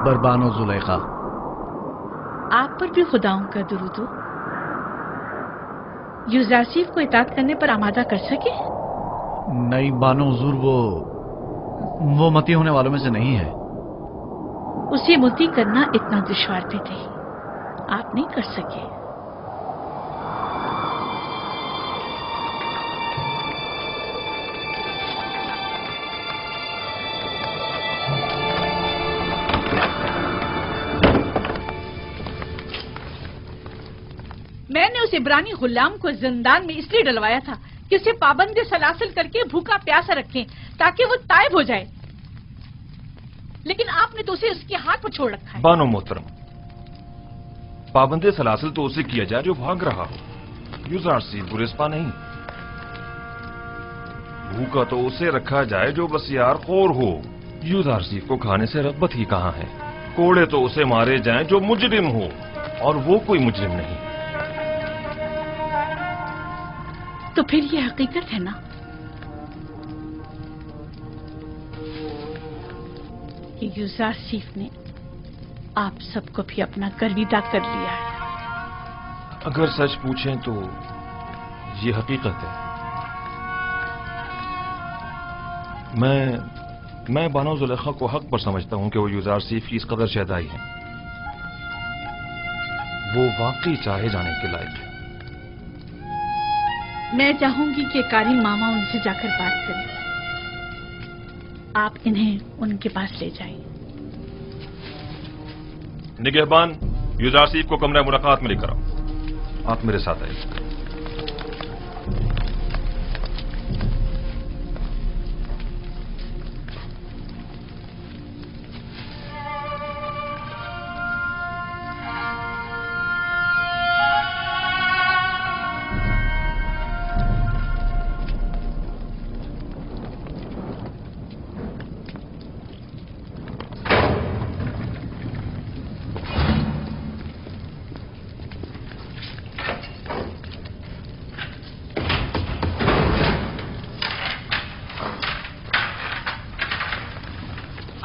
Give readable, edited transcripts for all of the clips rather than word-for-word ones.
اکبر بانو زلیخا۔ آپ پر بھی خداؤں کا درود ہو۔ یوزرسیف کو اطاعت کرنے پر آمادہ کر سکے؟ نہیں بانو حضور، وہ متی ہونے والوں میں سے نہیں ہے۔ اسے متی کرنا اتنا دشوار بھی نہیں، آپ نہیں کر سکے۔ میں نے اس عبرانی غلام کو زندان میں اس لیے ڈلوایا تھا کہ اسے پابند سلاسل کر کے بھوکا پیاسا رکھیں تاکہ وہ تائب ہو جائے، لیکن آپ نے تو اسے اس کے ہاتھ پر چھوڑ رکھا ہے۔ بانو محترم، پابند سلاسل تو اسے کیا جائے جو بھاگ رہا ہو، یوزرسیف گریزپا نہیں۔ بھوکا تو اسے رکھا جائے جو بسیار خور ہو، یوزرسیف کو کھانے سے رغبت ہی کہاں ہے۔ کوڑے تو اسے مارے جائیں جو مجرم ہو، اور وہ کوئی مجرم نہیں۔ تو پھر یہ حقیقت ہے نا، کہ یوزرسیف نے آپ سب کو بھی اپنا گرویدہ کر لیا ہے۔ اگر سچ پوچھیں تو یہ حقیقت ہے۔ میں بانو زلیخا کو حق پر سمجھتا ہوں کہ وہ یوزرسیف کی اس قدر شیدائی ہے۔ وہ واقعی چاہے جانے کے لائق ہے۔ میں چاہوں گی کہ قاری ماما ان سے جا کر بات کریں، آپ انہیں ان کے پاس لے جائیں۔ نگہبان، یوزرسیف کو کمرہ ملاقات میں لے کر آؤ۔ آپ میرے ساتھ آئیے۔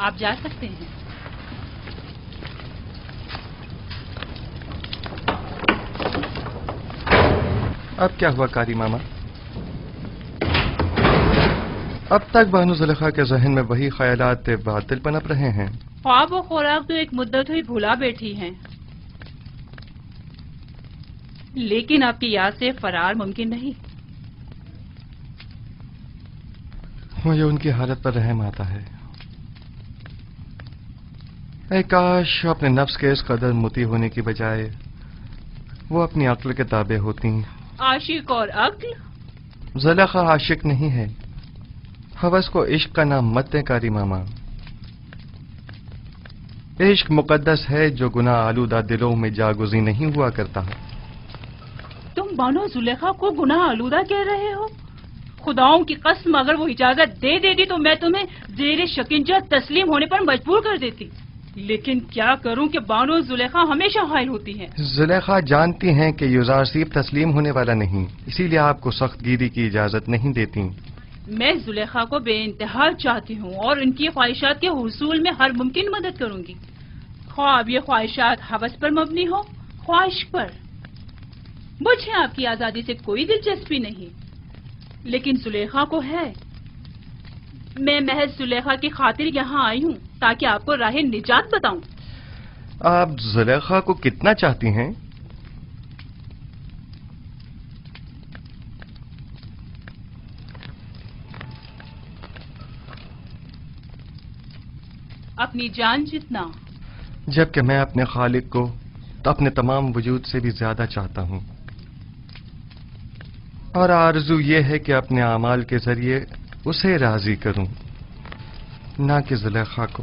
آپ جا سکتے ہیں۔ اب کیا ہوا قاری ماما؟ اب تک بانو زلیخا کے ذہن میں وہی خیالات باطل پنپ رہے ہیں۔ خواب و خوراک تو ایک مدت ہوئی بھولا بیٹھی ہیں، لیکن آپ کی یاد سے فرار ممکن نہیں۔ مجھے ان کی حالت پر رحم آتا ہے۔ اے کاش اپنے نفس کے اس قدر متی ہونے کی بجائے وہ اپنی عقل کے تابع ہوتی۔ عاشق اور عقل؟ زلیخا عاشق نہیں ہے، ہوس کو عشق کا نام مت دیں قاری ماما۔ عشق مقدس ہے جو گناہ آلودہ دلوں میں جاگزی نہیں ہوا کرتا۔ تم بانو زلیخا کو گناہ آلودہ کہہ رہے ہو؟ خداؤں کی قسم، اگر وہ اجازت دے دیتی تو میں تمہیں زیر شکنجہ تسلیم ہونے پر مجبور کر دیتی، لیکن کیا کروں کہ بانو زلیخا ہمیشہ حائل ہوتی ہیں۔ زلیخا جانتی ہیں کہ یوزرسیف تسلیم ہونے والا نہیں، اسی لیے آپ کو سخت گیری کی اجازت نہیں دیتی۔ میں زلیخا کو بے انتہا چاہتی ہوں اور ان کی خواہشات کے حصول میں ہر ممکن مدد کروں گی، خواہ اب یہ خواہشات ہوس پر مبنی ہو، خواہش پر۔ مجھے آپ کی آزادی سے کوئی دلچسپی نہیں، لیکن زلیخا کو ہے۔ میں محض زلیخا کی خاطر یہاں آئی ہوں تاکہ آپ کو راہ نجات بتاؤں۔ آپ زلیخا کو کتنا چاہتی ہیں؟ اپنی جان جتنا۔ جبکہ میں اپنے خالق کو تو اپنے تمام وجود سے بھی زیادہ چاہتا ہوں، اور آرزو یہ ہے کہ اپنے اعمال کے ذریعے اسے راضی کروں، نہ کہ زلیخا کو۔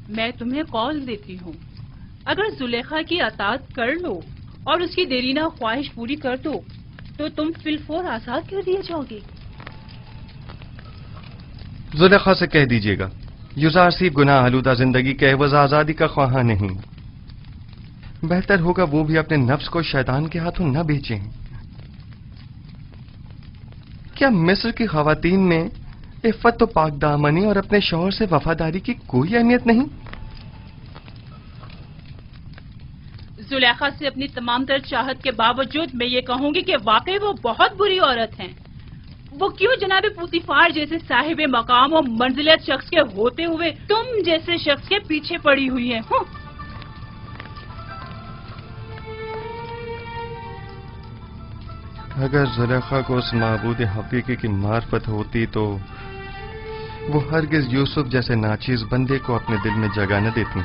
میں تمہیں قول دیتی ہوں، اگر زلیخا کی اطاعت کر لو اور اس کی دیرینہ خواہش پوری کر دو تو تم فی الفور آزاد کر دیے جاؤ گے۔ زلیخا سے کہہ دیجیے گا یوزرسیف گناہ آلودہ زندگی کے عوض آزادی کا خواہاں نہیں۔ بہتر ہوگا وہ بھی اپنے نفس کو شیطان کے ہاتھوں نہ بیچیں۔ کیا مصر کی خواتین میں عفت و پاک دامنی اور اپنے شوہر سے وفاداری کی کوئی اہمیت نہیں؟ जुलेखा से अपनी तमाम तर चाहत के बावजूद मैं ये कहूंगी कि वाकई वो बहुत बुरी औरत हैं। वो क्यों जनाब पुतिफार जैसे साहिब मकाम और मंजिलियत शख्स के होते हुए तुम जैसे शख्स के पीछे पड़ी हुई हैं। अगर जुलेखा को उस माबूद हकीकी की मार्फत होती तो वो हरगिज यूसुफ जैसे नाचीज बंदे को अपने दिल में जगह न देती।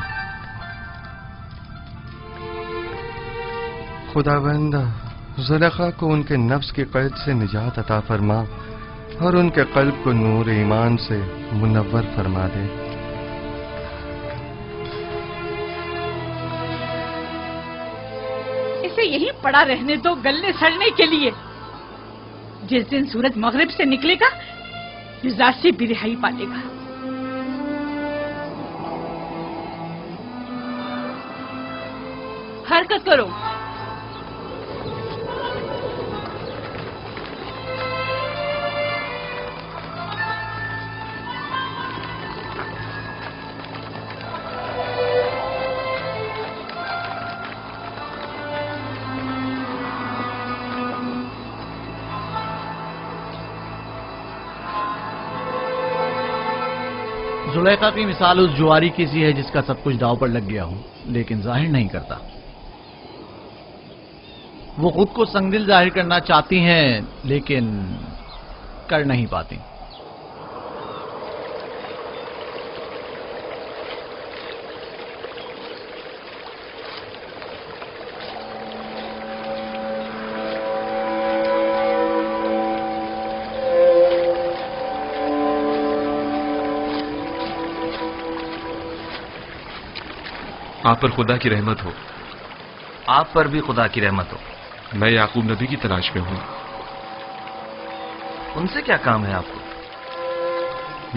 खुदावंद जुलेखा को उनके नफ्स के कैद से निजात अता फरमा और उनके कल्ब को नूर ईमान से मुनव्वर फरमा दे। इसे यहीं पड़ा रहने दो गलने सड़ने के लिए। जिस दिन सूरज मगरिब से निकलेगा युजासी भी रिहाई पालेगा। हरकत करो। जुलेखा की मिसाल उस जुआरी की सी है जिसका सब कुछ दांव पर लग गया हो लेकिन जाहिर नहीं करता। वो खुद को संगदिल जाहिर करना चाहती हैं लेकिन कर नहीं पाती। आप पर खुदा की रहमत हो। आप पर भी खुदा की रहमत हो। मैं याकूब नबी की तलाश में हूं। उनसे क्या काम है आपको?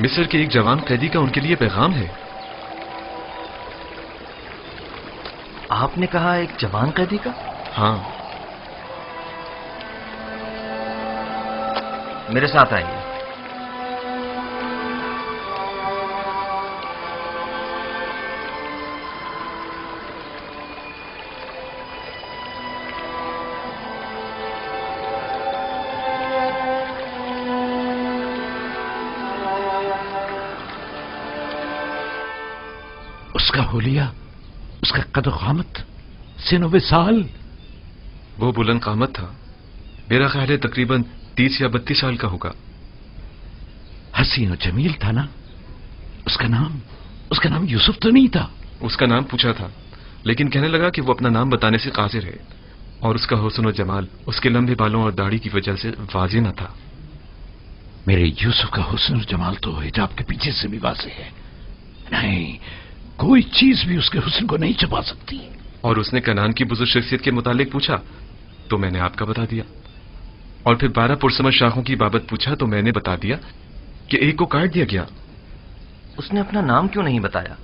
मिस्र के एक जवान कैदी का उनके लिए पैगाम है। आपने कहा एक जवान कैदी का? हाँ। मेरे साथ आइए। उसका होलिया, उसका कद क़ामत, सिन विसाल। वो बुलंद क़ामत था। मेरा ख्याल है तकरीबन 30 या 32 साल का होगा। हसीन और जमील था ना? उसका नाम यूसुफ तो नहीं था? उसका नाम पूछा था लेकिन कहने लगा कि वो अपना नाम बताने से कासिर है और उसका हुस्न और जमाल उसके लंबे बालों और दाढ़ी की वजह से वाज़ेह न था। मेरे यूसुफ का हुस्न और जमाल तो हिजाब के पीछे से भी वाज़ेह है। नहीं, कोई चीज भी उसके हुस्न को नहीं छुपा सकती। और उसने कनान की बुजुर्ग शख्सियत के मुतालिक पूछा तो मैंने आपका बता दिया और फिर 12 पुरसमत शाखों की बाबत पूछा तो मैंने बता दिया कि एक को काट दिया गया। उसने अपना नाम क्यों नहीं बताया?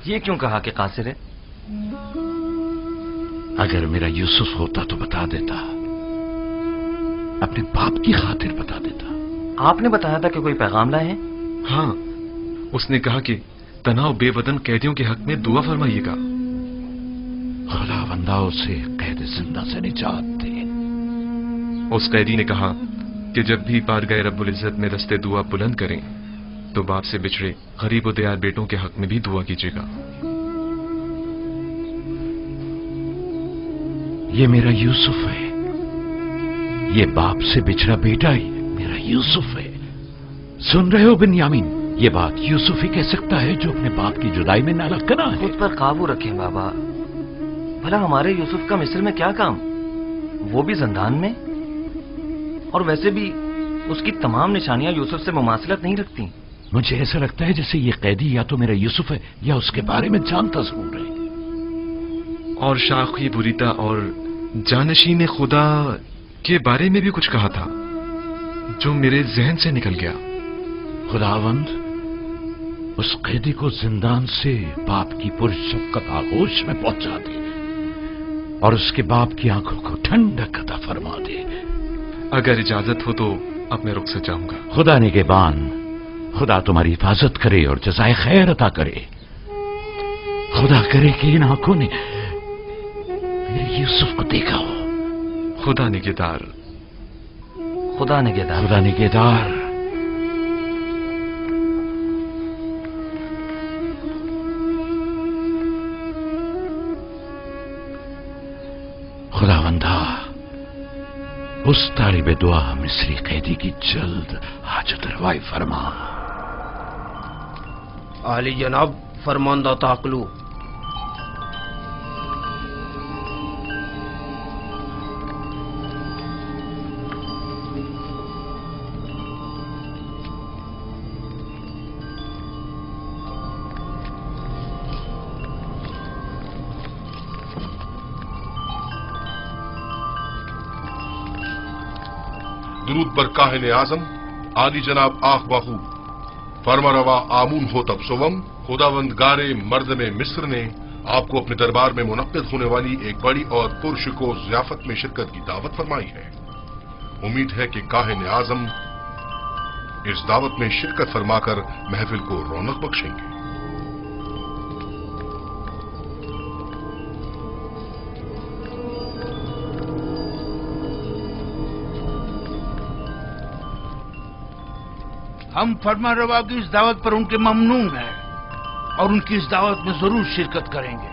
ये क्यों कहा कि कासिर है? अगर मेरा यूसुफ होता तो बता देता, अपने बाप की खातिर बता देता। आपने बताया था कि कोई पैगाम लाए हैं? हाँ, उसने कहा कि तनाव बेवतन कैदियों के हक में दुआ फरमाइएगा। खुदावंदा उसे कैद जिंदा से निजात दे। उस कैदी ने कहा कि जब भी बारगाह रब्बुल इज्जत में दस्ते दुआ बुलंद करें तो बाप से बिछड़े गरीब और दयाल बेटों के हक में भी दुआ कीजिएगा। ये मेरा यूसुफ है। ये बाप से बिछड़ा बेटा ही मेरा यूसुफ है। सुन रहे हो बिन्यामीन? ये बात यूसुफ ही कह सकता है जो अपने बाप की जुदाई में नालक कना है। खुद पर काबू रखें बाबा। भला हमारे यूसुफ का मिस्र में क्या काम? वो भी जिंदान में। और वैसे भी उसकी तमाम निशानियां यूसुफ से मुमासिलत नहीं रखती। मुझे ऐसा लगता है जैसे ये कैदी या तो मेरा यूसुफ है या उसके बारे में जानता जरूर है। और शाखी बुरीता और जानशीन खुदा के बारे में भी कुछ कहा था जो मेरे जहन से निकल गया। खुदावंद उस कैदी को जिंदान से बाप की पुरशफ़क़त आगोश में पहुंचा दे और उसके बाप की आंखों को ठंडक अता फरमा दे। अगर इजाजत हो तो अब मैं रुक से जाऊंगा। खुदा निगहबान, खुदा तुम्हारी हिफाजत करे और जज़ाए खैर अता करे। खुदा करे कि इन आंखों ने यूसुफ को देखा हो। खुदा निगहदार। खुदा निगहदार। खुदा निगहदार। खुदावंदा, उस तालिबे दुआ मिस्री कैदी की जल्द हाजत रवाई फरमा। आली जनाब, फरमानदा ताकलू। दुरूद पर काहिन आजम आली जनाब आख बाहू फरमारवा आमून हो तब सोवम। खुदावंद गारे मर्द में मिस्र ने आपको अपने दरबार में मुनक्किद होने वाली एक बड़ी और पुरशको ज़ियाफत में शिरकत की दावत फरमाई है। उम्मीद है कि काहिन आजम इस दावत में शिरकत फरमाकर महफिल को रौनक बख्शेंगे। हम फरमारवा की इस दावत पर उनके ममनून हैं और उनकी इस दावत में जरूर शिरकत करेंगे।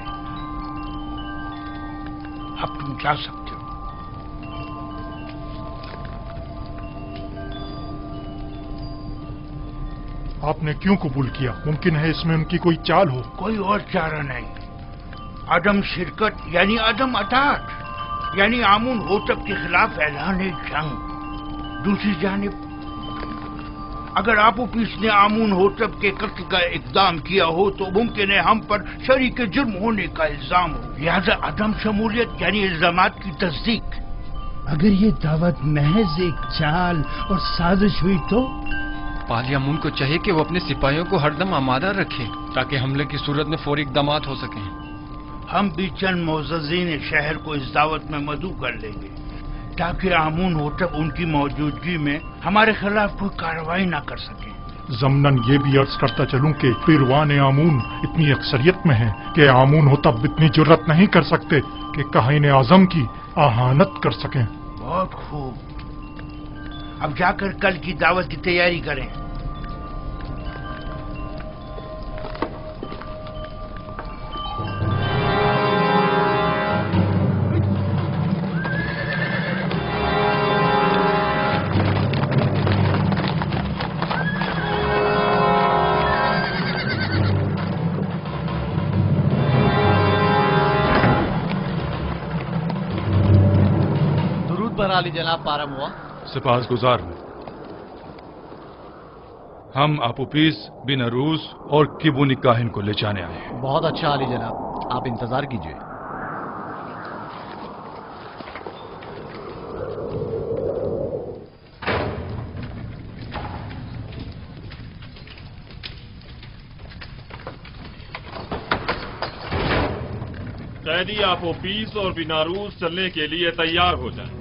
अब तुम जा सकते हो। आपने क्यों कबूल किया? मुमकिन है इसमें उनकी कोई चाल हो। कोई और चारा नहीं। अदम शिरकत यानी अदम अताअत, यानी आमून होतब के खिलाफ ऐलान जंग। दूसरी जानिब अगर आपूपीस ने आमून होतब के कत्ल का इकदाम किया हो तो मुमकिन है हम पर शरीक जुर्म होने का इल्जाम हो। लिहाजा अदम शमूलियत यानी इल्जामात की तस्दीक। अगर ये दावत महज एक चाल और साजिश हुई तो पालियामून को चाहिए कि वो अपने सिपाहियों को हरदम आमादा रखे ताकि हमले की सूरत में फौरी इकदामात हो सकें। हम भी चंद मोअज़्ज़िज़ीन शहर को इस दावत में मदऊ कर लेंगे ताकि आमून होतब उनकी मौजूदगी में हमारे खिलाफ कोई कार्रवाई ना कर सके। ज़मनन ये भी अर्ज करता चलूं कि पीरवान आमून इतनी अक्सरियत में है कि आमून होतब इतनी जुर्रत नहीं कर सकते कि काहिन आज़म की आहानत कर सकें। बहुत खूब। अब जाकर कल की दावत की तैयारी करें। अली जनाब पारम हुआ। सिपाहगुजार हूं। हम आपूपीस बिन अरूस और किबुनी काहिन को ले जाने आए हैं। बहुत अच्छा अली जनाब, आप इंतजार कीजिए। कैदी आपूपीस और बिनारूस चलने के लिए तैयार हो जाए।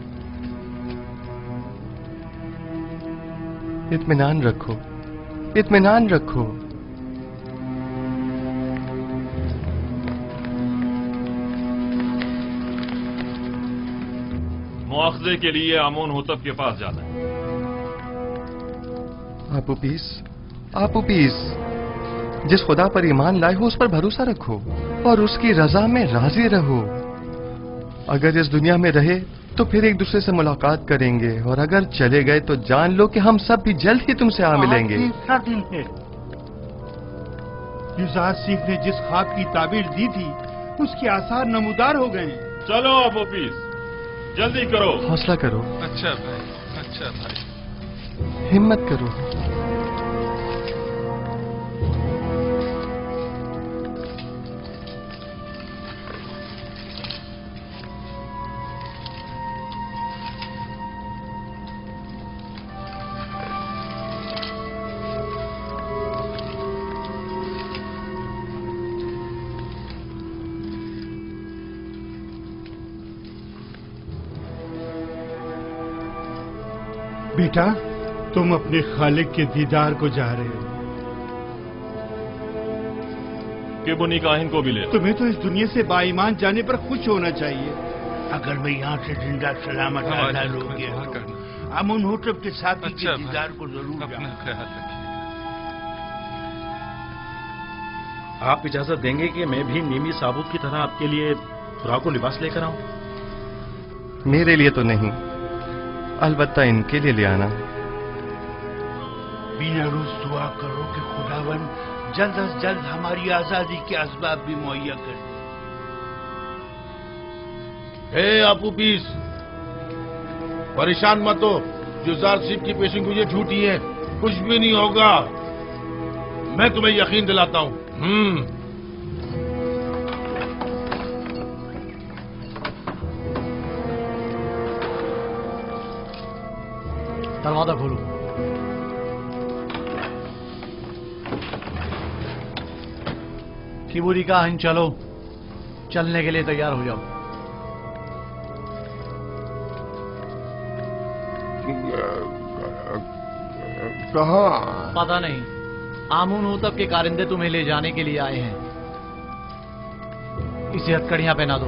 इत्मीनान रखो, इत्मीनान रखो। मुआखजे के लिए आमून होतब के पास जाना है। आपूपीस, आपूपीस, जिस खुदा पर ईमान लाए हो उस पर भरोसा रखो और उसकी रजा में राजी रहो। अगर इस दुनिया में रहे तो फिर एक दूसरे से मुलाकात करेंगे और अगर चले गए तो जान लो कि हम सब भी जल्द ही तुमसे आ मिलेंगे। दिन है। यूसुफ ने जिस ख्वाब की ताबीर दी थी उसके आसार नमूदार हो गए। चलो आपूपीस, जल्दी करो। हौसला करो। अच्छा भाई, अच्छा भाई। हिम्मत करो। बेटा, तुम अपने खालिक के दीदार को जा रहे हो। किबुनी काहिन को भी ले। तुम्हें तो इस दुनिया से बाईमान जाने पर खुश होना चाहिए। अगर मैं यहाँ से जिंदा सलामत आजाद हो गया तो आमुन होतब के साथी के दीदार को जरूर अपना ख्याल रखिए। आप इजाजत देंगे कि मैं भी मीमी साबुत की तरह आपके लिए खुराक और लिबास लेकर आऊं? मेरे लिए तो नहीं, अलबत्ता इनके लिए ले आना। बिना रोज दुआ करो कि खुदावन जल्द अज जल्द हमारी आजादी के असबाब भी मुहैया कर दे। आपू पीस, परेशान मत हो। जुजार सिप की पेशिंग मुझे झूठी है, कुछ भी नहीं होगा। मैं तुम्हें यकीन दिलाता हूँ। दरवाजा खोलो। किबूरी का हिन चलो, चलने के लिए तैयार हो जाओ। कहाँ? पता नहीं, आमून होतब के कारिंदे तुम्हें ले जाने के लिए आए हैं। इसे हथकड़ियां पहना दो।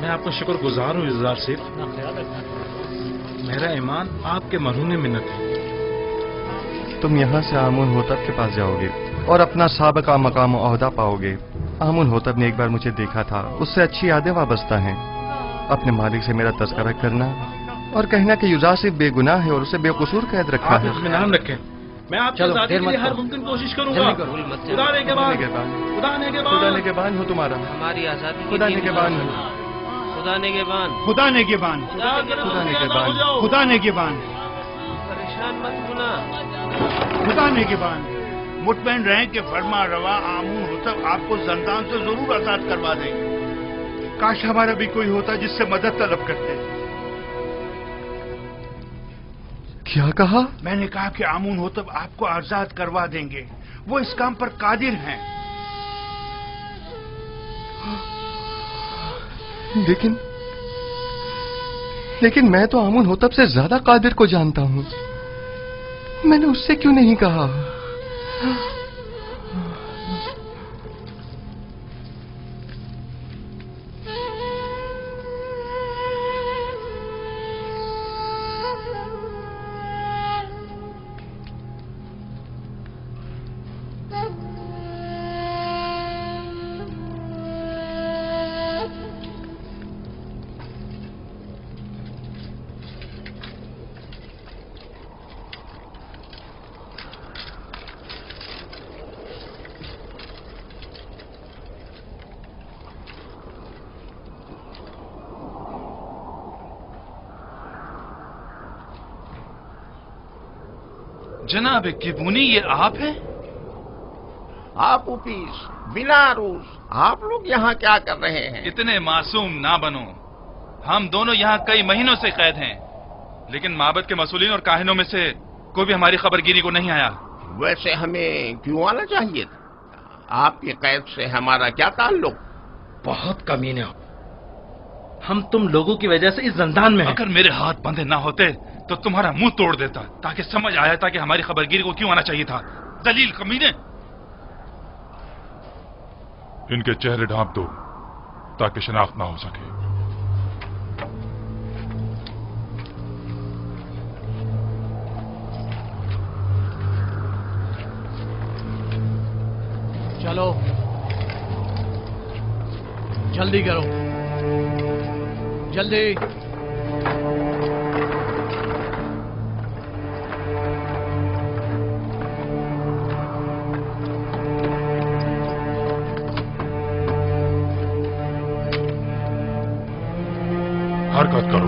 मैं आपका शुक्रगुजार हूँ इज़हार सिर्फ। मेरा ईमान आपके मरहूने मिन्नत है। तुम यहाँ से आमुन होतब के पास जाओगे और अपना साबका मकाम ओहदा पाओगे। आमुन होतब ने एक बार मुझे देखा था, उससे अच्छी यादें वाबस्ता हैं। अपने मालिक से मेरा तज़किरा करना और कहना कि युजासिफ बेगुनाह है और उसे बेकसूर कैद रखा है। इत्मीनान रखें, मैं आपकी आजादी के लिए हर मुमकिन कोशिश करूंगा। खुदा ने के बाद हो तुम्हारा, हमारी आजादी खुदा ने के बाद हो, खुदा ने के बान, खुदा ने के बान, खुदा ने के बान, परेशान मत होना, खुदा ने के बान। मुतमईन रहें कि फरमा रवा आमून होतब आपको जंदान से जरूर आजाद करवा देंगे। काश हमारा भी कोई होता जिससे मदद तलब करते। क्या कहा? मैंने कहा कि आमून होतब आपको आजाद करवा देंगे, वो इस काम पर कादिर हैं। लेकिन मैं तो आमुन होतब से ज्यादा कादिर को जानता हूँ। मैंने उससे क्यों नहीं कहा? जनाब किबूनी, ये आप हैं? आप उपीस, बिना रूस, आप लोग यहाँ क्या कर रहे हैं? इतने मासूम ना बनो। हम दोनों यहाँ कई महीनों से कैद हैं, लेकिन माबद के मसूलीन और काहिनों में से कोई भी हमारी खबरगिरी को नहीं आया। वैसे हमें क्यों आना चाहिए था? आपकी कैद से हमारा क्या ताल्लुक? बहुत कमीने हो, हम तुम लोगों की वजह से इस जंदान में हैं। अगर मेरे हाथ बंधे ना होते तो तुम्हारा मुंह तोड़ देता, ताकि समझ आया था कि हमारी खबरगिरी को क्यों आना चाहिए था। दलील कमीने। इनके चेहरे ढांप दो ताकि शनाख्त ना हो सके। चलो जल्दी करो, जल्दी। हरकत करो।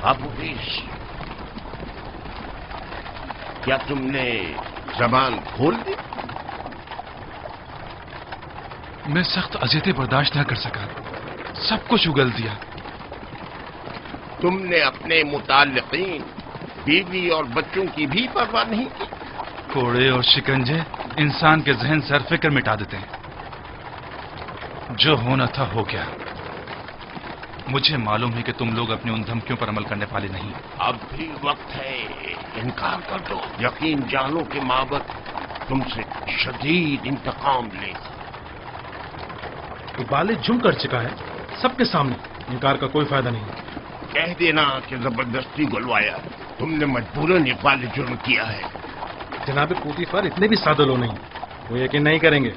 हाफिज, क्या तुमने जबान खोल दी? मैं सख्त अजियतें बर्दाश्त न कर सका, सब कुछ उगल दिया। तुमने अपने मुताल्लिकीन, बीवी और बच्चों की भी परवाह नहीं की? कोड़े और शिकंजे इंसान के जहन से हर फिक्र मिटा देते हैं। जो होना था हो गया। मुझे मालूम है कि तुम लोग अपनी उन धमकियों पर अमल करने वाले नहीं। अब भी वक्त है, इनकार कर दो। यकीन जानो कि माबद तुमसे शदीद इंतकाम लेगा। इबाले जुम कर चुका है सबके सामने, इनकार का कोई फायदा नहीं। कह देना कि जबरदस्ती गुलवाया, तुमने मजबूरन इबाले जुर्म किया है। जनाब पोतीफर इतने भी सादे लोग नहीं, वो यकीन नहीं करेंगे।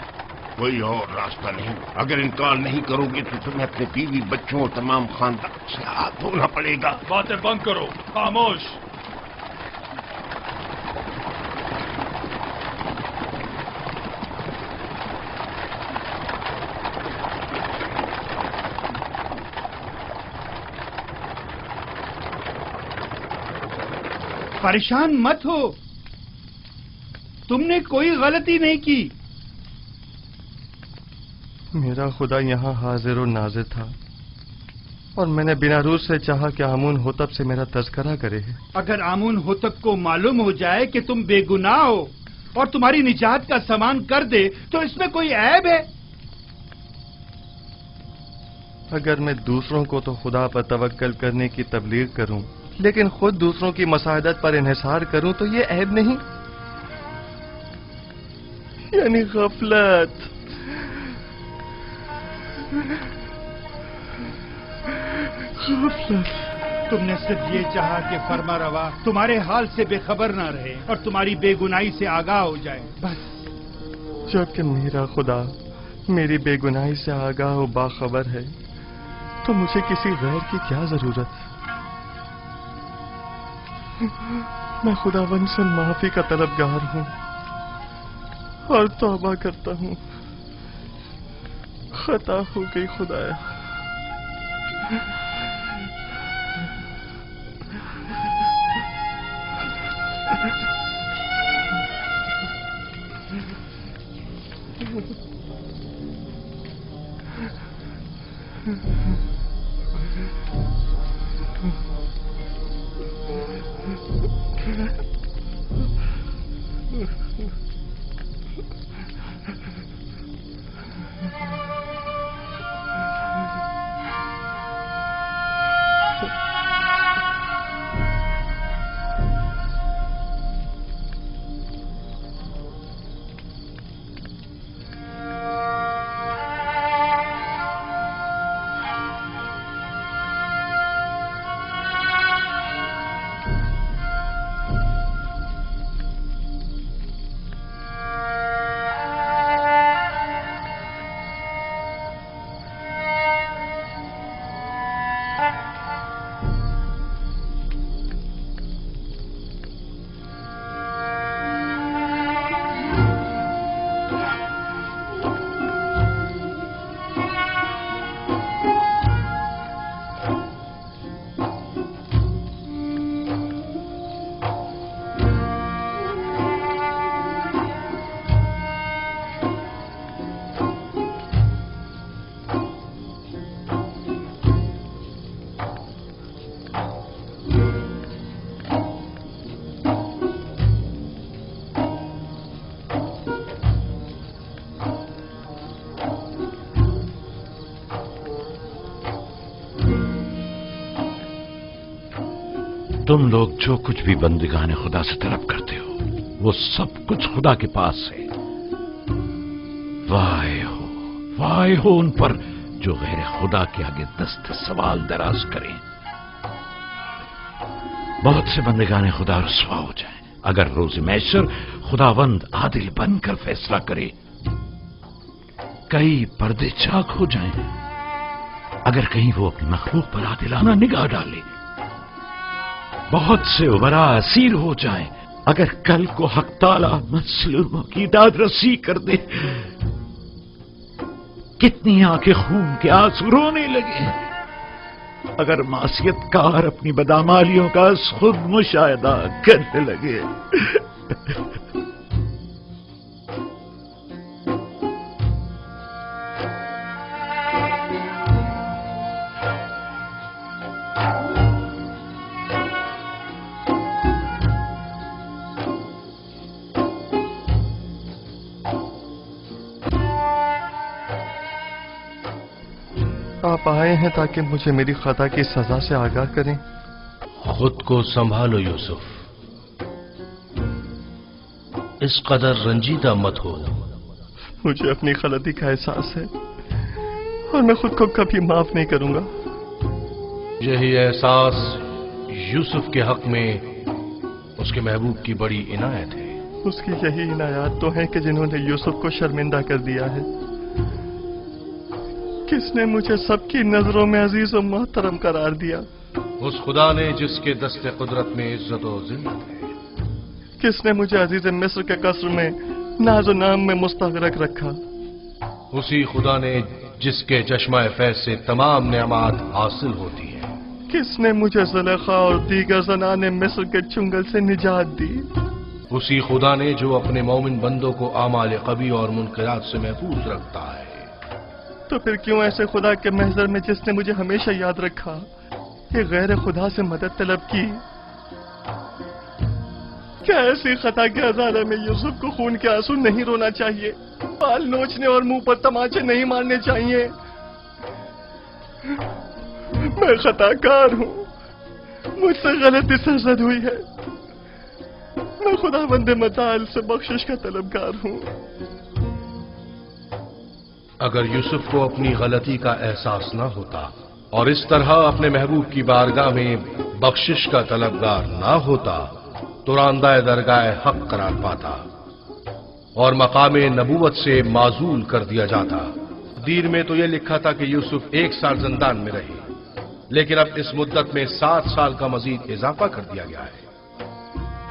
कोई और रास्ता नहीं। अगर इनकार नहीं करोगे तो तुम्हें अपने बीवी बच्चों और तमाम खानदान से हाथ धोना पड़ेगा। बातें बंद करो, खामोश। परेशान मत हो, तुमने कोई गलती नहीं की। मेरा खुदा यहाँ हाजिर और नाजिर था और मैंने बिना रूस से चाहा कि आमून होतब से मेरा तज़किरा करे। अगर आमून होतब को मालूम हो जाए कि तुम बेगुनाह हो और तुम्हारी निजात का सामान कर दे तो इसमें कोई ऐब है? अगर मैं दूसरों को तो खुदा पर तवक्कल करने की तबलीग करूं, लेकिन खुद दूसरों की मसादत पर इन्हिसार करूं तो ये ऐब नहीं, यानी गफलत। तुमने सिर्फ ये चाहा कि फरमा रवा तुम्हारे हाल से बेखबर ना रहे और तुम्हारी बेगुनाही से आगाह हो जाए, बस। जबकि मेरा खुदा मेरी बेगुनाही से आगाह और बाखबर है तो मुझे किसी गैर की क्या जरूरत। मैं खुदावंद से माफी का तलबगार हूँ और तौबा करता हूँ। खता हो गई खुदाया। तुम लोग जो कुछ भी बंदिगाने खुदा से तलब करते हो वो सब कुछ खुदा के पास है। वाह हो उन पर जो गैर खुदा के आगे दस्त सवाल दराज करें। बहुत से बंदिगाने खुदा रुसवा हो जाएं अगर रोज़ महशर खुदावंद आदिल बनकर फैसला करे। कई पर्दे चाक हो जाएं अगर कहीं वो अपनी मखलूक पर आदिलाना निगाह डाले। बहुत से उमरा असीर हो जाएं अगर कल को हक ताला मजलूमों की दाद रसी कर दे। कितनी आंखें खून के आंसू रोने लगे اگر معصیت کار اپنی بدعمالیوں کا خود مشاہدہ کرنے لگے۔ آپ آئے ہیں تاکہ مجھے میری خطا کی سزا سے آگاہ کریں۔ خود کو سنبھالو یوسف، اس قدر رنجیدہ مت ہو۔ مجھے اپنی غلطی کا احساس ہے اور میں خود کو کبھی معاف نہیں کروں گا۔ یہی احساس یوسف کے حق میں اس کے محبوب کی بڑی عنایت ہے۔ اس کی یہی عنایات تو ہیں کہ جنہوں نے یوسف کو شرمندہ کر دیا ہے۔ کس نے مجھے سب کی نظروں میں عزیز و محترم قرار دیا؟ اس خدا نے جس کے دست قدرت میں عزت و ذلت ہے۔ کس نے مجھے عزیز مصر کے قصر میں ناز و نام میں مستغرق رکھا؟ اسی خدا نے جس کے چشمہ فیض سے تمام نعمات حاصل ہوتی ہیں۔ کس نے مجھے زلیخا اور دیگر زنان مصر کے چنگل سے نجات دی؟ اسی خدا نے جو اپنے مومن بندوں کو اعمال قبیح اور منکرات سے محفوظ رکھتا ہے۔ تو پھر کیوں ایسے خدا کے محضر میں جس نے مجھے ہمیشہ یاد رکھا کہ غیر خدا سے مدد طلب کی؟ کیا ایسی خطا کے ازالے میں یوسف کو خون کے آنسو نہیں رونا چاہیے؟ بال نوچنے اور منہ پر تماچے نہیں مارنے چاہیے؟ میں خطا کار ہوں، مجھ سے غلطی سرزد ہوئی ہے۔ میں خدا بند متعال سے بخشش کا طلبگار ہوں۔ اگر یوسف کو اپنی غلطی کا احساس نہ ہوتا اور اس طرح اپنے محبوب کی بارگاہ میں بخشش کا طلبگار نہ ہوتا تو راندہ درگاہ حق قرار پاتا اور مقام نبوت سے معزول کر دیا جاتا۔ دیر میں تو یہ لکھا تھا کہ یوسف 1 سال زندان میں رہے، لیکن اب اس مدت میں 7 سال کا مزید اضافہ کر دیا گیا ہے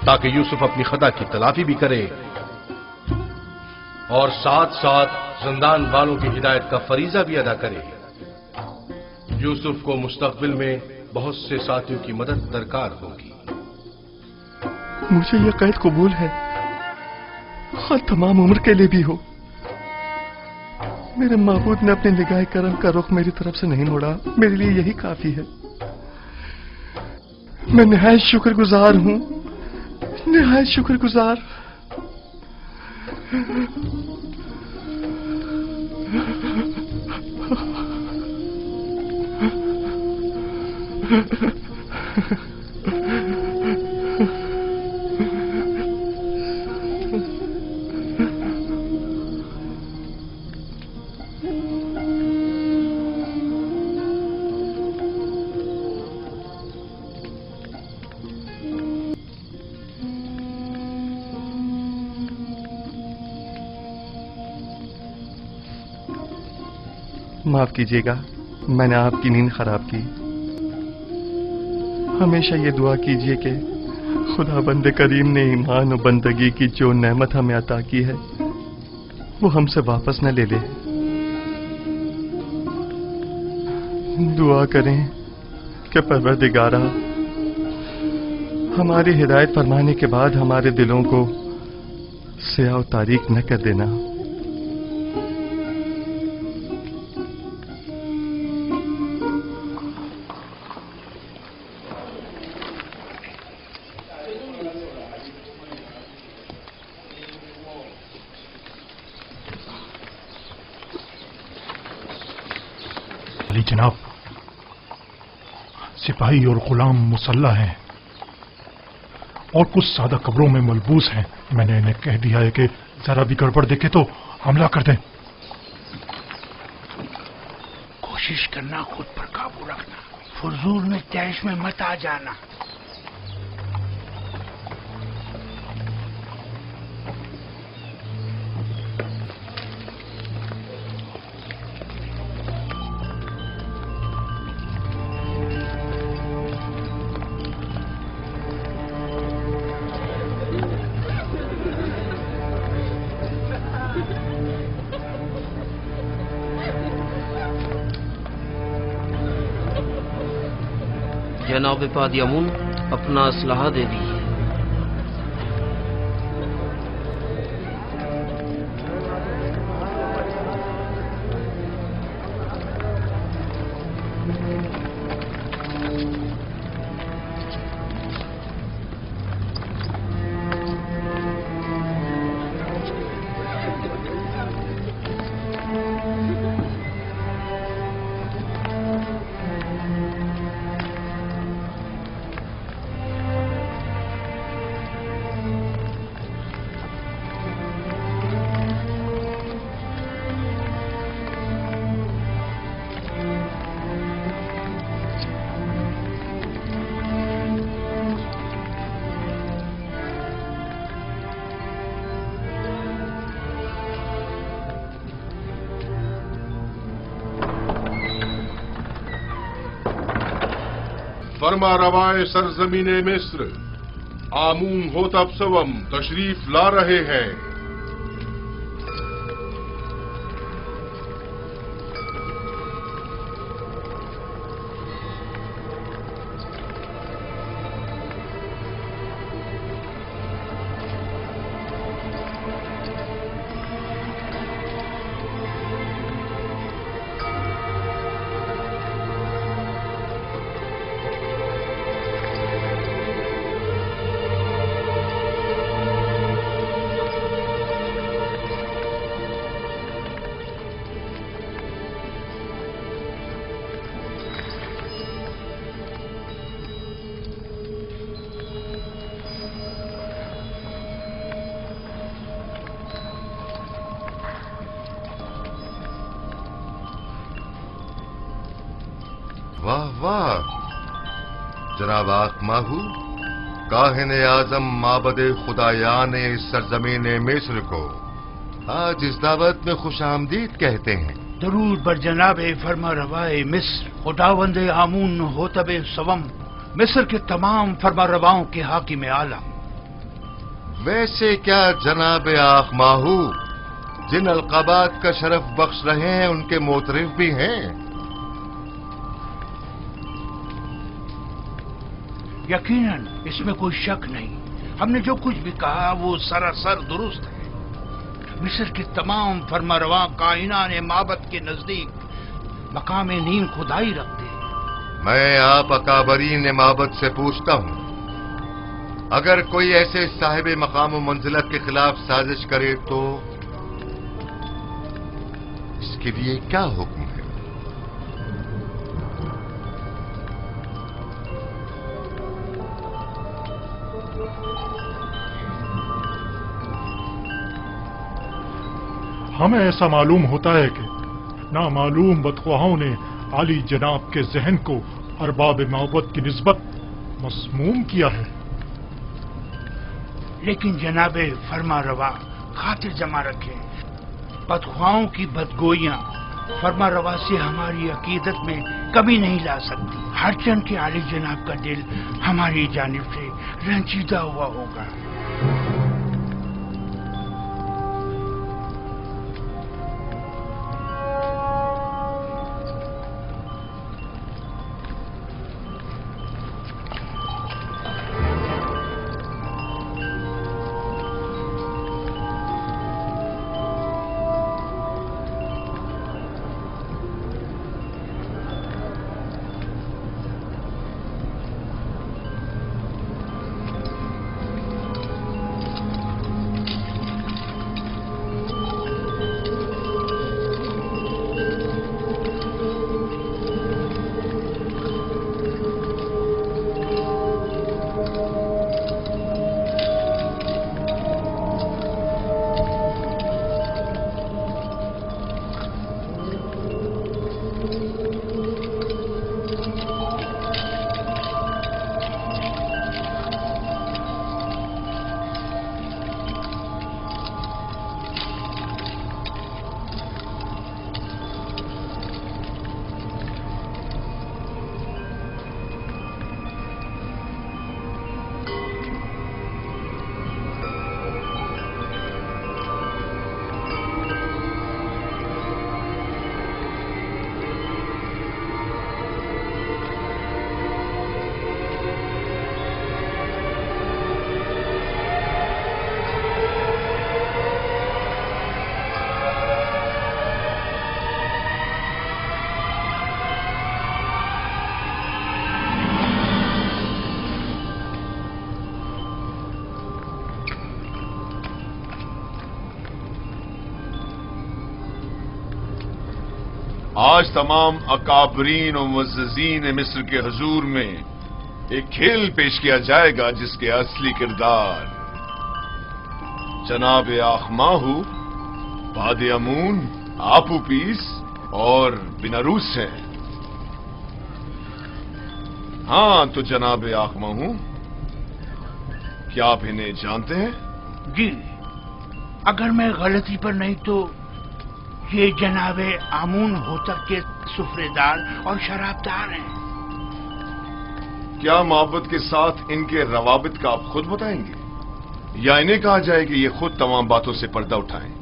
تاکہ یوسف اپنی خطا کی تلافی بھی کرے اور ساتھ ساتھ زندان والوں کی ہدایت کا فریضہ بھی ادا کرے۔ یوسف کو مستقبل میں بہت سے ساتھیوں کی مدد درکار ہوگی۔ مجھے یہ قید قبول ہے، خود تمام عمر کے لیے بھی ہو۔ میرے معبود نے اپنے نگاہ کرم کا رخ میری طرف سے نہیں موڑا، میرے لیے یہی کافی ہے۔ میں نہایت شکر گزار ہوں، نہایت شکر گزار۔ معاف کیجیے گا، میں نے آپ کی نیند خراب کی۔ ہمیشہ یہ دعا کیجیے کہ خدا بند کریم نے ایمان و بندگی کی جو نعمت ہمیں عطا کی ہے وہ ہم سے واپس نہ لے لے۔ دعا کریں کہ پروردگارا ہماری ہدایت فرمانے کے بعد ہمارے دلوں کو سیاہ و تاریک نہ کر دینا۔ علی جناب، سپاہی اور غلام مسلح ہیں اور کچھ سادہ قبروں میں ملبوس ہیں۔ میں نے انہیں کہہ دیا ہے کہ ذرا بھی گڑبڑ دیکھے تو حملہ کر دیں۔ کوشش کرنا خود پر قابو رکھنا، فضول میں تیش میں مت آ جانا۔ जनाब पादियामून अपना असलहा दे दीजिए। फरमा रवाए सरजमीने मिस्र आमून होतब सवम तशरीफ ला रहे हैं। वाह वाह जनाब आखमाहू काहिन आजम माबद खुदायान सरजमीन मिस्र को आज इस दावत में खुश आमदीद कहते हैं। दरूद बर जनाब फरमा रवाए मिस्र खुदावंद आमून होतब सवम मिस्र के तमाम फरमा रवाओं के हाकिम आलम। वैसे क्या जनाब आखमाहू जिन अलकाबात का शरफ बख्श रहे हैं उनके मोतरिफ भी हैं? यकीनन इसमें कोई शक नहीं। हमने जो कुछ भी कहा वो सरासर दुरुस्त है। मिस्र के तमाम फरमारवा कायनात माबद के नजदीक मकाम नीम खुदाई रखते हैं। मैं आप अकाबरीन माबद से पूछता हूं, अगर कोई ऐसे साहिब मकाम व मंजिलत के खिलाफ साजिश करे तो इसके लिए क्या हुक्म है? हमें ऐसा मालूम होता है कि नामालूम बदख्वाहों ने आली जनाब के जहन को अरबाब माबद की निस्बत मसमूम किया है। लेकिन जनाब फरमा रवा खातिर जमा रखे, बदख्वाहों की बदगोइयां फरमा रवा से हमारी अकीदत में कमी नहीं ला सकती। हर चंद के आली जनाब का दिल हमारी जानिब से रंजीदा हुआ होगा। آج تمام اکابرین و معززین مصر کے حضور میں ایک کھیل پیش کیا جائے گا جس کے اصلی کردار جناب آخماہو، باد امون، آپوپیس اور بیناروس ہیں۔ ہاں تو جناب آخماہو، کیا آپ انہیں جانتے ہیں؟ جی، اگر میں غلطی پر نہیں تو یہ جناب آمون ہوتب کے سفرے دار اور شرابدار ہیں۔ کیا محبت کے ساتھ ان کے روابط کا آپ خود بتائیں گے یا انہیں کہا جائے کہ یہ خود تمام باتوں سے پردہ اٹھائیں؟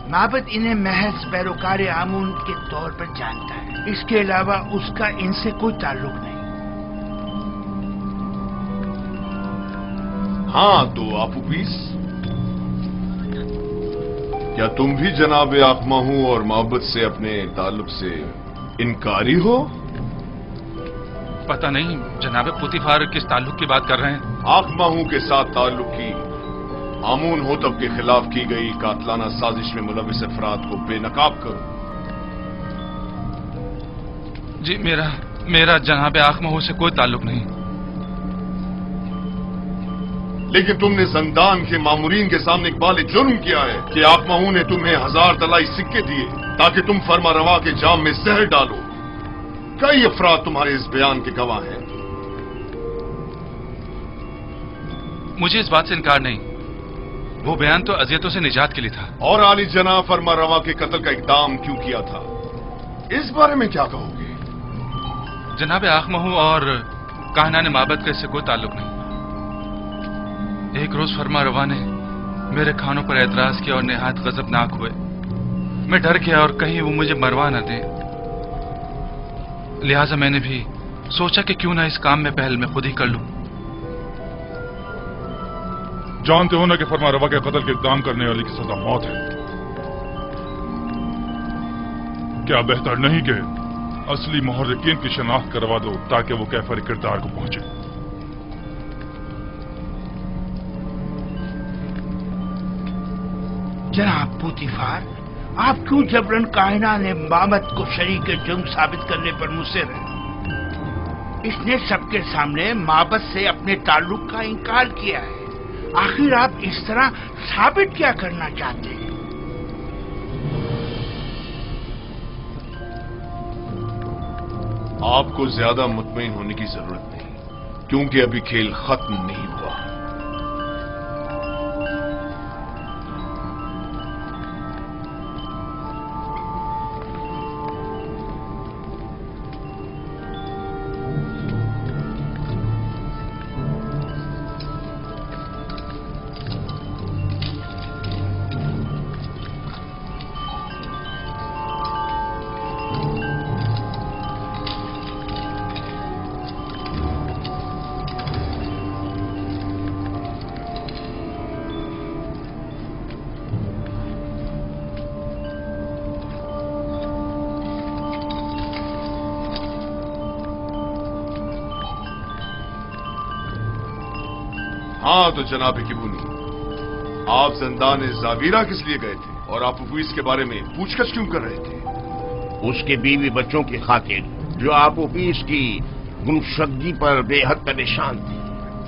معبد انہیں محض پیروکار آمون کے طور پر جانتا ہے، اس کے علاوہ اس کا ان سے کوئی تعلق نہیں۔ ہاں تو آپوپیس، کیا تم بھی جناب آخماہو اور محبت سے اپنے تعلق سے انکاری ہو؟ پتہ نہیں جناب پوتیفار کس تعلق کی بات کر رہے ہیں؟ آخماہو کے ساتھ تعلق کی آمون ہوتب کے خلاف کی گئی قاتلانہ سازش میں ملوث افراد کو بے نقاب کرو۔ جی میرا جناب آخماہو سے کوئی تعلق نہیں۔ لیکن تم نے زندان کے مامورین کے سامنے اقبال جرم کیا ہے کہ آخماہو نے تمہیں 1000 طلائی سکے دیے تاکہ تم فرما روا کے جام میں زہر ڈالو۔ کئی افراد تمہارے اس بیان کے گواہ ہیں۔ مجھے اس بات سے انکار نہیں، وہ بیان تو اذیتوں سے نجات کے لیے تھا۔ اور عالی جناب فرما روا کے قتل کا اقدام کیوں کیا تھا، اس بارے میں کیا کہو گے؟ جناب آخماہو اور کاہنان معبد کا اس سے کوئی تعلق نہیں۔ ایک روز فرما روا نے میرے کھانوں پر اعتراض کیا اور نہایت غضبناک ہوئے۔ میں ڈر گیا اور کہیں وہ مجھے مروا نہ دیں، لہذا میں نے بھی سوچا کہ کیوں نہ اس کام میں پہل میں خود ہی کر لوں۔ جانتے ہو نا کہ فرما روا کے قتل کے اقدام کرنے والے کی سزا موت ہے۔ کیا بہتر نہیں کہ اصلی محرکین کی شناخت کروا دو تاکہ وہ کیفر کردار کو پہنچے؟ جناب پوتیفار، آپ کیوں جبرن کائنان معبد کو شریک جرم ثابت کرنے پر مصر ہیں؟ اس نے سب کے سامنے معبد سے اپنے تعلق کا انکار کیا ہے، آخر آپ اس طرح ثابت کیا کرنا چاہتے ہیں؟ آپ کو زیادہ مطمئن ہونے کی ضرورت نہیں، کیونکہ ابھی کھیل ختم نہیں ہوا۔ ہاں تو جناب کبونی، آپ زندان زاویرہ کس لیے گئے تھے اور آپ آپوپیس کے بارے میں پوچھ گچھ کیوں کر رہے تھے؟ اس کے بیوی بچوں کی خاطر جو آپوپیس کی گمشدگی پر بے حد پریشان تھی۔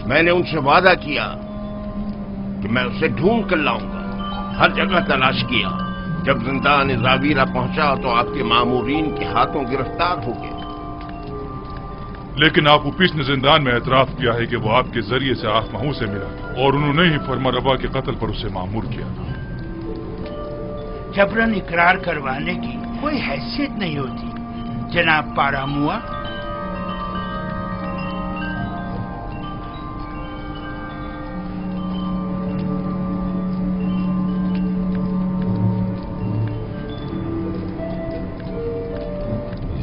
میں نے ان سے وعدہ کیا کہ میں اسے ڈھونڈ کر لاؤں گا، ہر جگہ تلاش کیا۔ جب زندان زاویرہ پہنچا تو آپ کے مامورین کے ہاتھوں گرفتار ہو گئے۔ لیکن آپوپیس نے زندان میں اعتراف کیا ہے کہ وہ آپ کے ذریعے سے آخماہو سے ملا اور انہوں نے ہی فرما روا کے قتل پر اسے مامور کیا تھا۔ جبرن اقرار کروانے کی کوئی حیثیت نہیں ہوتی جناب پاراموا۔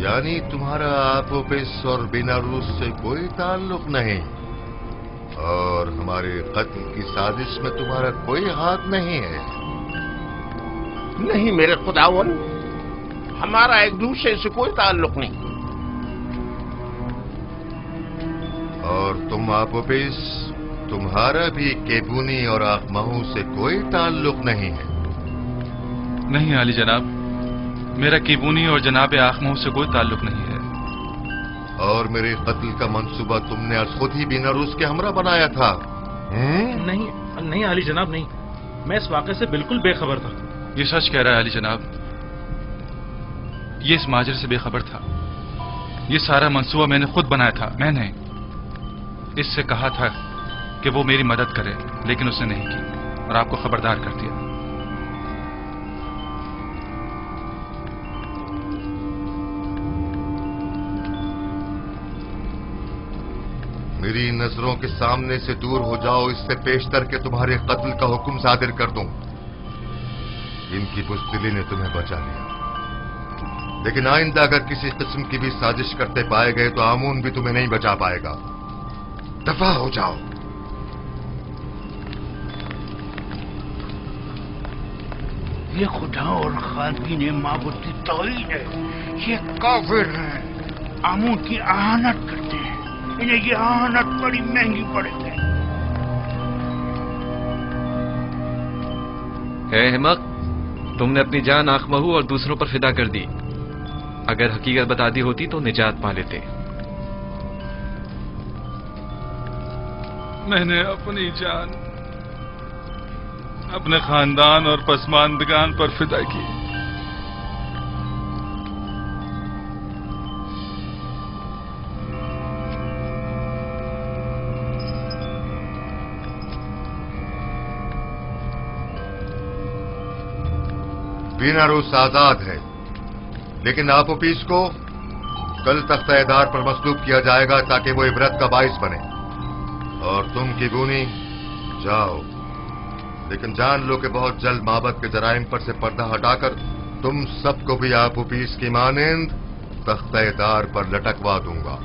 یعنی تمہارا آپوپیس اور بیناروس سے کوئی تعلق نہیں اور ہمارے قتل کی سازش میں تمہارا کوئی ہاتھ نہیں ہے؟ نہیں میرے خداون، ہمارا ایک دوسرے سے کوئی تعلق نہیں۔ اور تم آپوپیس، तुम्हारा भी केबूनी और आखमहू से कोई ताल्लुक नहीं है। नहीं आली जनाब, मेरा केबूनी और जनाब आखमहू से कोई ताल्लुक नहीं है। और मेरे कत्ल का मंसूबा तुमने आज खुद ही बीनारूस के हमरा बनाया था? नहीं नहीं आली जनाब, नहीं, मैं इस वाक़े से बिल्कुल बेखबर था। ये सच कह रहा है अली जनाब, ये इस माजरे से बेखबर था। ये सारा मंसूबा मैंने खुद बनाया था। मैंने इससे कहा था कि वो मेरी मदद करे, लेकिन उसने नहीं की और आपको खबरदार कर दिया। मेरी नजरों के सामने से दूर हो जाओ, इससे पेशतर के तुम्हारे कत्ल का हुक्म सादिर कर दूं। इनकी बुज़दिली ने तुम्हें बचा लिया, लेकिन आइंदा अगर किसी किस्म की भी साजिश करते पाए गए तो आमून भी तुम्हें नहीं बचा पाएगा। दफा हो जाओ। ये खुदा और खादीन माबूद की तौहीन है। ये काफिर हैं, आमून की आहानत करते हैं। इन्हें ये आहानत बड़ी महंगी पड़ेगी। है हिम्मत, तुमने अपनी जान आखमहू और दूसरों पर फिदा कर दी। अगर हकीकत बता दी होती तो निजात पा लेते। मैंने अपनी जान अपने खानदान और पसमानदगान पर फिदा की। बीनारूस आजाद है, लेकिन आपोपीस को कल तख्ता-ए-दार पर मसलूब किया जाएगा ताकि वो इबरत का बाइस बने। और तुम केबूनी जाओ, लेकिन जान लो कि बहुत जल्द माबद के जराइम पर से पर्दा हटाकर तुम सबको भी आपोपीस की मानिंद तख्ता-ए-दार पर लटकवा दूंगा।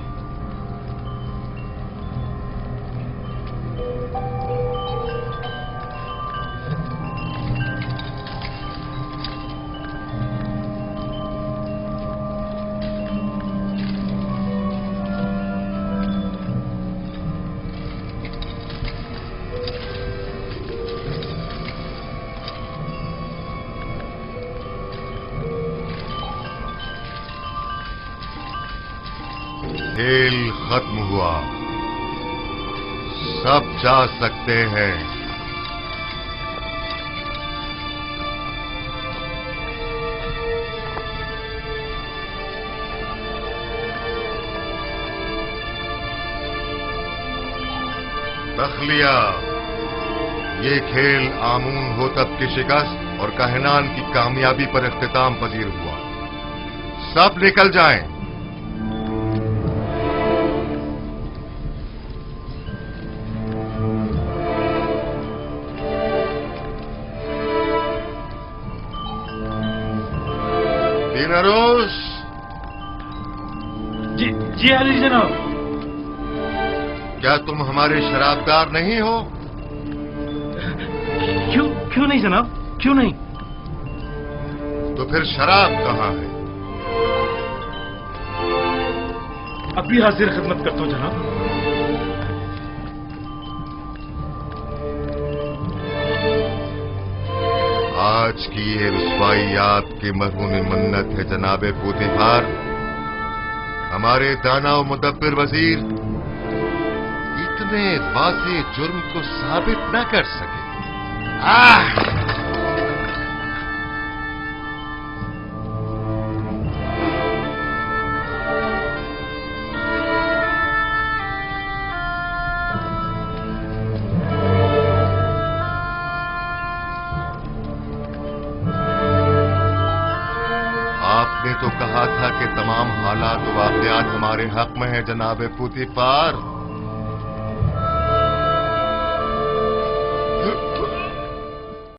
खेल खत्म हुआ, सब जा सकते हैं। तखलिया, ये खेल आमून होतब की शिकस्त और कहनान की कामयाबी पर इख्तिताम पजीर हुआ। सब निकल जाएं। बीनारूस। जी अली जनाब। क्या तुम हमारे शराबदार नहीं हो? क्यों नहीं जनाब, क्यों नहीं? तो फिर शराब कहाँ है? अभी हाजिर खिदमत करता हूं जनाब। आज की ये रुसवाई आपकी मरहूमी मन्नत है जनाबे पूतीफार। हमारे दाना और मुदब्बिर वजीर इतने वाज़े जुर्म को साबित न कर सके। तो कहा था कि तमाम हालात व वाक़यात हमारे हक में है जनाबे पूतीफार।